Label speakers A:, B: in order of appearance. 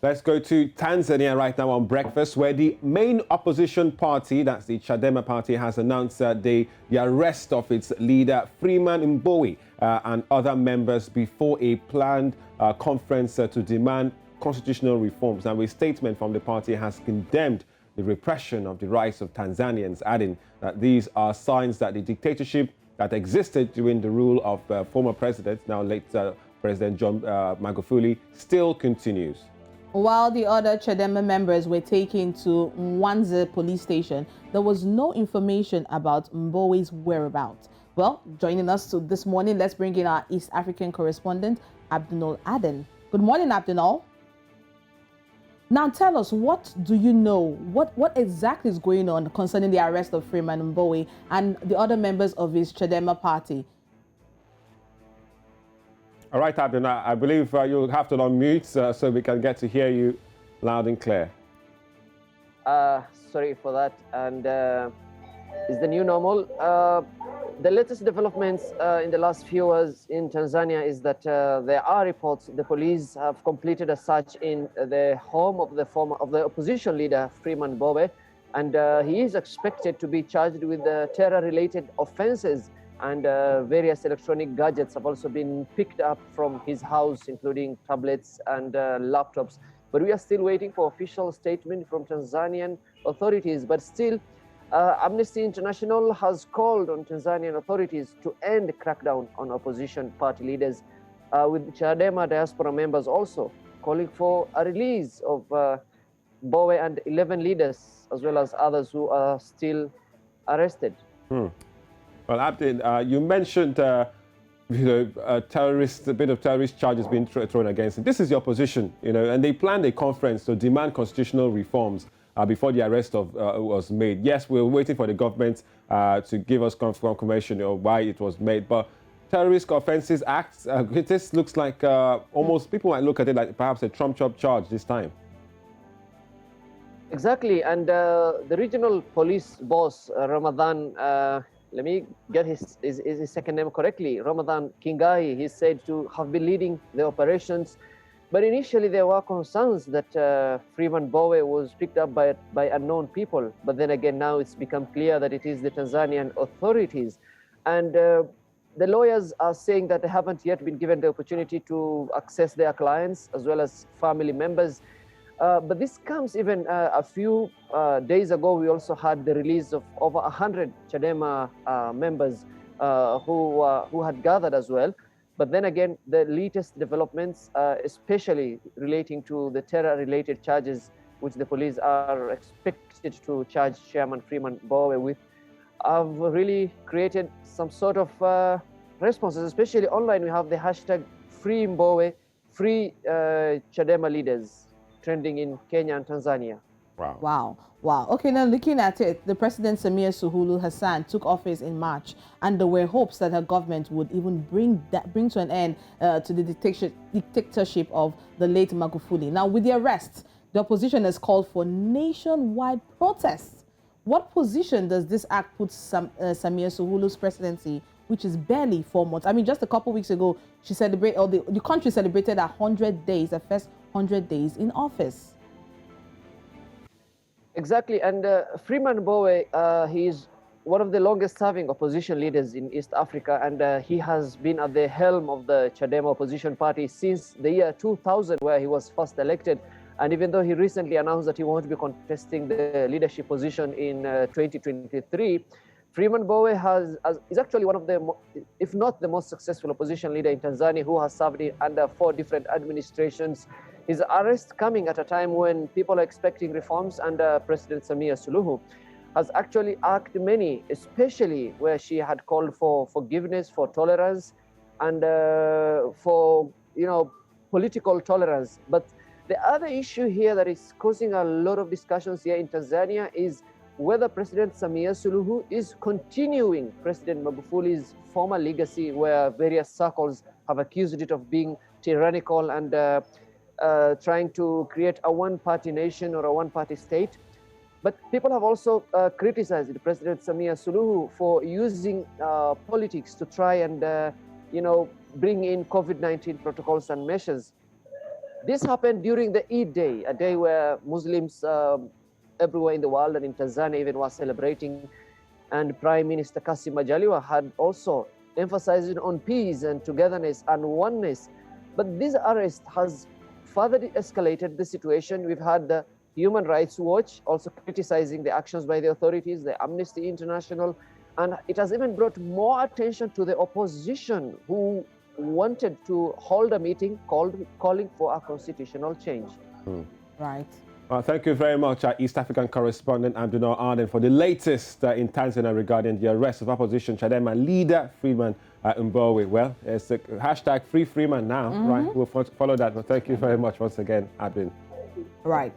A: Let's go to Tanzania right now on breakfast, where the main opposition party, that's the Chadema party, has announced the arrest of its leader, Freeman Mbowe, and other members before a planned conference to demand constitutional reforms. Now, a statement from the party has condemned the repression of the rights of Tanzanians, adding that these are signs that the dictatorship that existed during the rule of former president, now late President John Magufuli, still continues.
B: While the other Chadema members were taken to Mwanza police station, there was no information about Mbowe's whereabouts. Well, joining us this morning, let's bring in our East African correspondent, Abdul Aden. Good morning, Abdul. Now tell us, what do you know? What exactly is going on concerning the arrest of Freeman Mbowe and the other members of his Chadema party?
A: All right, Abdul, I believe you'll have to unmute so we can get to hear you loud and clear.
C: Sorry for that. And is the new normal. The latest developments in the last few hours in Tanzania is that there are reports the police have completed a search in the home of the opposition leader, Freeman Mbowe, and he is expected to be charged with terror-related offenses. And various electronic gadgets have also been picked up from his house, including tablets and laptops. But we are still waiting for official statement from Tanzanian authorities. But still, Amnesty International has called on Tanzanian authorities to end the crackdown on opposition party leaders, with Chadema diaspora members also calling for a release of Mbowe and 11 leaders, as well as others who are still arrested.
A: Well, Abdin, you mentioned, a bit of terrorist charges being thrown against him. This is the opposition, and they planned a conference to demand constitutional reforms before the arrest was made. Yes, we're waiting for the government to give us confirmation of why it was made, but Terrorist Offences Act, this looks like almost, people might look at it like perhaps a trump-up charge this time.
C: Exactly, and the regional police boss, Ramadan, let me get his second name correctly, Ramadan Kingai, he said to have been leading the operations. But initially there were concerns that Freeman Mbowe was picked up by unknown people. But then again, now it's become clear that it is the Tanzanian authorities. And the lawyers are saying that they haven't yet been given the opportunity to access their clients as well as family members. But this comes even a few days ago. We also had the release of over 100 Chadema members who had gathered as well. But then again, the latest developments, especially relating to the terror-related charges, which the police are expected to charge Chairman Freeman Mbowe with, have really created some sort of responses. Especially online, we have the hashtag Free Mbowe, Free Chadema leaders, trending in Kenya and Tanzania.
B: Wow. Okay, now looking at it, the President Samia Suluhu Hassan took office in March, and there were hopes that her government would even bring to an end to the dictatorship of the late Magufuli. Now, with the arrests, the opposition has called for nationwide protests. What position does this act put Samia Suluhu's presidency, which is barely 4 months? I mean, just a couple weeks ago, the country celebrated 100 days, the first 100 days in office.
C: Exactly, and Freeman Mbowe, he is one of the longest-serving opposition leaders in East Africa, and he has been at the helm of the Chadema opposition party since the year 2000, where he was first elected. And even though he recently announced that he won't be contesting the leadership position in 2023, Freeman Mbowe is actually one of the, if not the most successful opposition leader in Tanzania, who has served under 4 different administrations. His arrest coming at a time when people are expecting reforms under President Samia Suluhu has actually irked many, especially where she had called for forgiveness, for tolerance, and for political tolerance. But the other issue here that is causing a lot of discussions here in Tanzania is whether President Samia Suluhu is continuing President Magufuli's former legacy, where various circles have accused it of being tyrannical and trying to create a one-party nation or a one-party state. But people have also criticized President Samia Suluhu for using politics to try and, bring in COVID-19 protocols and measures. This happened during the Eid day, a day where Muslims everywhere in the world and in Tanzania even was celebrating. And Prime Minister Kassim Majaliwa had also emphasized on peace and togetherness and oneness. But this arrest has further escalated the situation. We've had the Human Rights Watch also criticizing the actions by the authorities, the Amnesty International, and it has even brought more attention to the opposition who wanted to hold a meeting calling for a constitutional change.
B: Right.
A: Thank you very much, East African correspondent Abdul Arden, for the latest in Tanzania regarding the arrest of opposition Chadema leader Freeman Mbowe. Well, it's a hashtag Free Freeman now, right? We'll follow that. But thank you very much once again, Abdul.
B: Right.